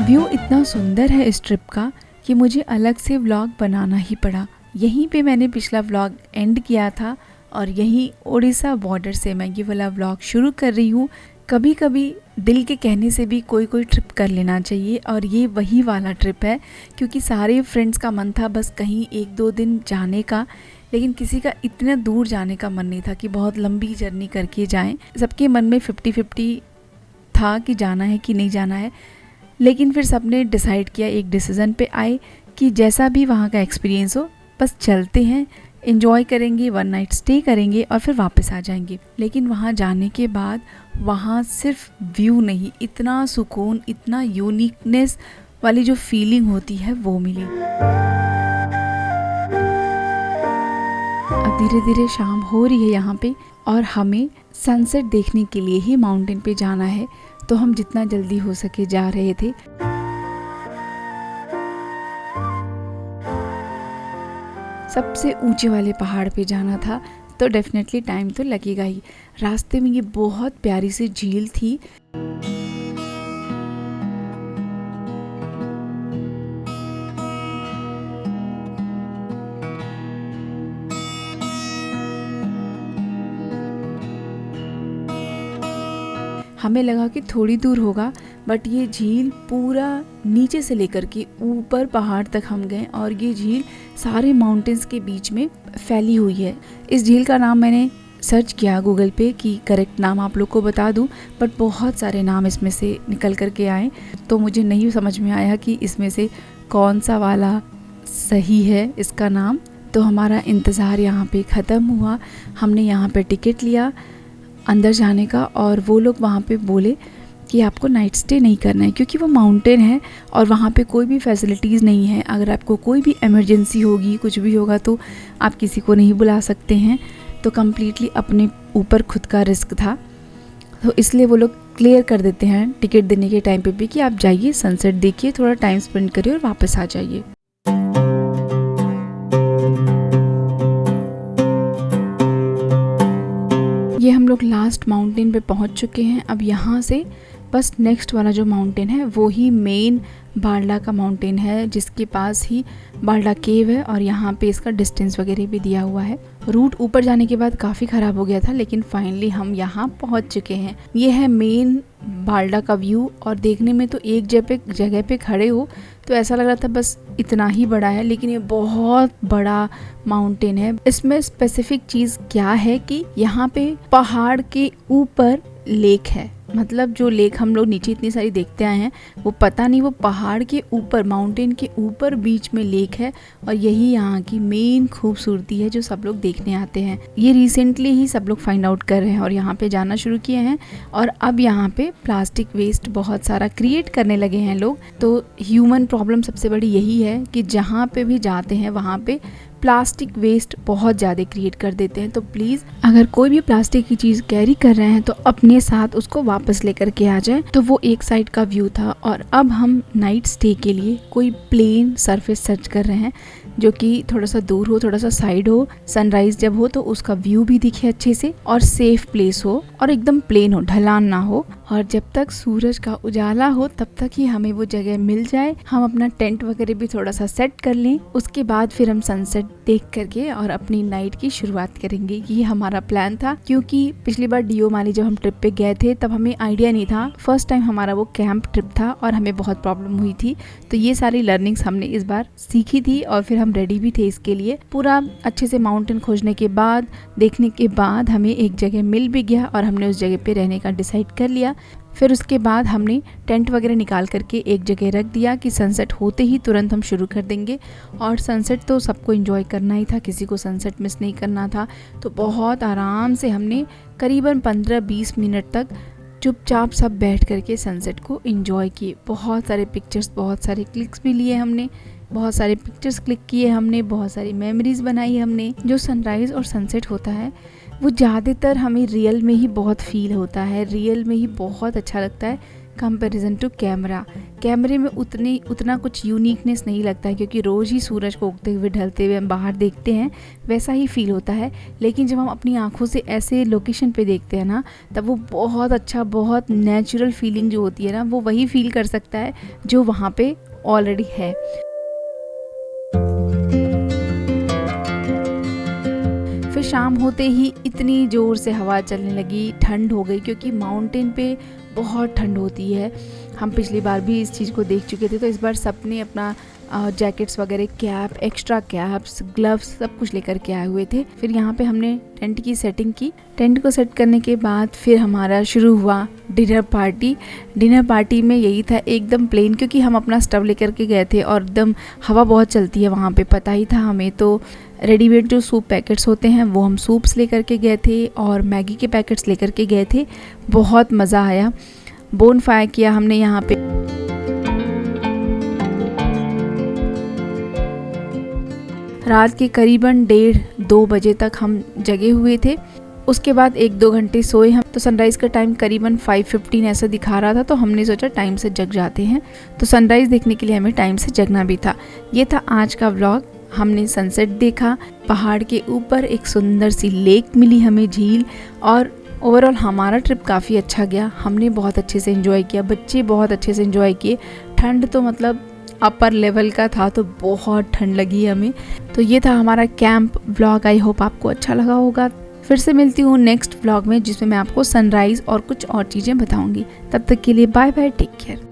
View इतना सुंदर है इस ट्रिप का कि मुझे अलग से व्लॉग बनाना ही पड़ा। यहीं पे मैंने पिछला व्लॉग एंड किया था और यहीं उड़ीसा बॉर्डर से मैं ये वाला व्लॉग शुरू कर रही हूँ। कभी कभी दिल के कहने से भी कोई ट्रिप कर लेना चाहिए और ये वही वाला ट्रिप है, क्योंकि सारे फ्रेंड्स का मन था बस कहीं 1-2 दिन जाने का, लेकिन किसी का इतना दूर जाने का मन नहीं था कि बहुत लंबी जर्नी करके जाएं। सबके मन में 50-50 था कि जाना है कि नहीं जाना है, लेकिन फिर सबने डिसाइड किया, एक डिसीज़न पे आए कि जैसा भी वहाँ का एक्सपीरियंस हो बस चलते हैं, एंजॉय करेंगे, 1 नाइट स्टे करेंगे और फिर वापस आ जाएंगे। लेकिन वहाँ जाने के बाद वहाँ सिर्फ व्यू नहीं, इतना सुकून, इतना यूनिकनेस वाली जो फीलिंग होती है वो मिली। अब धीरे धीरे शाम हो रही है यहाँ पे और हमें सनसेट देखने के लिए ही माउंटेन पे जाना है, तो हम जितना जल्दी हो सके जा रहे थे। सबसे ऊंचे वाले पहाड़ पे जाना था तो डेफिनेटली टाइम तो लगेगा ही। रास्ते में ये बहुत प्यारी सी झील थी। हमें लगा कि थोड़ी दूर होगा, बट ये झील पूरा नीचे से लेकर के ऊपर पहाड़ तक हम गए और ये झील सारे माउंटेन्स के बीच में फैली हुई है। इस झील का नाम मैंने सर्च किया गूगल पे कि करेक्ट नाम आप लोग को बता दूं, बट बहुत सारे नाम इसमें से निकल कर के आए, तो मुझे नहीं समझ में आया कि इसमें से कौन सा वाला सही है इसका नाम। तो हमारा इंतज़ार यहाँ पे ख़त्म हुआ। हमने यहाँ पे टिकट लिया अंदर जाने का और वो लोग वहाँ पे बोले कि आपको नाइट स्टे नहीं करना है, क्योंकि वो माउंटेन है और वहाँ पे कोई भी फैसिलिटीज़ नहीं है। अगर आपको कोई भी इमरजेंसी होगी, कुछ भी होगा, तो आप किसी को नहीं बुला सकते हैं। तो कम्प्लीटली अपने ऊपर खुद का रिस्क था, तो इसलिए वो लोग क्लियर कर देते हैं टिकट देने के टाइम पे भी कि आप जाइए, सनसेट देखिए, थोड़ा टाइम स्पेंड करिए और वापस आ जाइए। ये हम लोग लास्ट माउंटेन पे पहुंच चुके हैं। अब यहाँ से बस नेक्स्ट वाला जो माउंटेन है वो ही मेन बारला का माउंटेन है, जिसके पास ही बारला केव है और यहाँ पे इसका डिस्टेंस वगैरह भी दिया हुआ है। रूट ऊपर जाने के बाद काफ़ी ख़राब हो गया था, लेकिन फाइनली हम यहाँ पहुँच चुके हैं। ये है मेन बारला का व्यू और देखने में तो एक जगह पे खड़े हो तो ऐसा लग रहा था बस इतना ही बड़ा है, लेकिन ये बहुत बड़ा माउंटेन है। इसमें स्पेसिफिक चीज़ क्या है कि यहाँ पे पहाड़ के ऊपर लेक है। मतलब जो लेक हम लोग नीचे इतनी सारी देखते आए हैं, वो पता नहीं, वो पहाड़ के ऊपर, माउंटेन के ऊपर बीच में लेक है और यही यहाँ की मेन खूबसूरती है जो सब लोग देखने आते हैं। ये रिसेंटली ही सब लोग फाइंड आउट कर रहे हैं और यहाँ पे जाना शुरू किए हैं। और अब यहाँ पे प्लास्टिक वेस्ट बहुत सारा क्रिएट करने लगे हैं लोग। तो ह्यूमन प्रॉब्लम सबसे बड़ी यही है कि जहाँ पे भी जाते हैं वहाँ पे प्लास्टिक वेस्ट बहुत ज़्यादा क्रिएट कर देते हैं। तो प्लीज़ अगर कोई भी प्लास्टिक की चीज़ कैरी कर रहे हैं तो अपने साथ उसको वापस लेकर के आ जाए। तो वो एक साइड का व्यू था और अब हम नाइट स्टे के लिए कोई प्लेन सरफेस सर्च कर रहे हैं जो कि थोड़ा सा दूर हो, थोड़ा सा साइड हो, सनराइज़ जब हो तो उसका व्यू भी दिखे अच्छे से और सेफ प्लेस हो और एकदम प्लेन हो, ढलान ना हो। और जब तक सूरज का उजाला हो तब तक ही हमें वो जगह मिल जाए, हम अपना टेंट वगैरह भी थोड़ा सा सेट कर लें। उसके बाद फिर हम सनसेट देख करके और अपनी नाइट की शुरुआत करेंगे। ये हमारा प्लान था, क्योंकि पिछली बार डियोमाली जब हम ट्रिप पे गए थे तब हमें आइडिया नहीं था। फर्स्ट टाइम हमारा वो कैंप ट्रिप था और हमें बहुत प्रॉब्लम हुई थी। तो ये सारी लर्निंग्स हमने इस बार सीखी थी और फिर हम रेडी भी थे इसके लिए। पूरा अच्छे से माउंटेन खोजने के बाद, देखने के बाद हमें एक जगह मिल भी गया और हमने उस जगह पे रहने का डिसाइड कर लिया। फिर उसके बाद हमने टेंट वगैरह निकाल करके एक जगह रख दिया कि सनसेट होते ही तुरंत हम शुरू कर देंगे। और सनसेट तो सबको एंजॉय करना ही था, किसी को सनसेट मिस नहीं करना था। तो बहुत आराम से हमने करीबन 15-20 मिनट तक चुपचाप सब बैठ करके सनसेट को एंजॉय किए। बहुत सारे पिक्चर्स, बहुत सारे क्लिक्स भी लिए हमने, बहुत सारे पिक्चर्स क्लिक किए हमने, बहुत सारी मेमोरीज बनाई हमने। जो सनराइज़ और सनसेट होता है वो ज़्यादातर हमें रियल में ही बहुत फील होता है, रियल में ही बहुत अच्छा लगता है कंपैरिजन टू कैमरा। कैमरे में उतना कुछ यूनिकनेस नहीं लगता है, क्योंकि रोज़ ही सूरज को उगते हुए ढलते हुए हम बाहर देखते हैं, वैसा ही फील होता है। लेकिन जब हम अपनी आँखों से ऐसे लोकेशन पे देखते हैं ना, तब वो बहुत अच्छा, बहुत नेचुरल फीलिंग जो होती है ना, वो वही फील कर सकता है जो वहाँ पे ऑलरेडी है। फिर शाम होते ही इतनी ज़ोर से हवा चलने लगी, ठंड हो गई, क्योंकि माउंटेन पे बहुत ठंड होती है। हम पिछली बार भी इस चीज़ को देख चुके थे, तो इस बार सबने अपना जैकेट्स वगैरह, कैप, एक्स्ट्रा कैप्स, ग्लव्स सब कुछ लेकर के आए हुए थे। फिर यहाँ पे हमने टेंट की सेटिंग की। टेंट को सेट करने के बाद फिर हमारा शुरू हुआ डिनर पार्टी। डिनर पार्टी में यही था, एकदम प्लेन, क्योंकि हम अपना स्टव लेकर के गए थे और एकदम हवा बहुत चलती है वहाँ पे, पता ही था हमें। तो रेडीमेड जो सूप पैकेट्स होते हैं वो हम सूप्स लेकर के गए थे और मैगी के पैकेट्स लेकर के गए थे। बहुत मज़ा आया। बोन फायर किया हमने यहाँ पे। रात के करीबन 1:30-2 बजे तक हम जगे हुए थे। उसके बाद 1-2 घंटे सोए हम। तो सनराइज़ का टाइम करीबन 5:15 ऐसा दिखा रहा था, तो हमने सोचा टाइम से जग जाते हैं। तो सनराइज़ देखने के लिए हमें टाइम से जगना भी था। ये था आज का व्लॉग। हमने सनसेट देखा, पहाड़ के ऊपर एक सुंदर सी लेक मिली हमें, झील, और ओवरऑल हमारा ट्रिप काफ़ी अच्छा गया। हमने बहुत अच्छे से एंजॉय किया, बच्चे बहुत अच्छे से एंजॉय किए। ठंड तो मतलब अपर लेवल का था, तो बहुत ठंड लगी हमें। तो ये था हमारा कैंप व्लॉग। आई होप आपको अच्छा लगा होगा। फिर से मिलती हूँ नेक्स्ट व्लॉग में, जिसमें मैं आपको सनराइज़ और कुछ और चीज़ें बताऊँगी। तब तक के लिए बाय बाय, टेक केयर।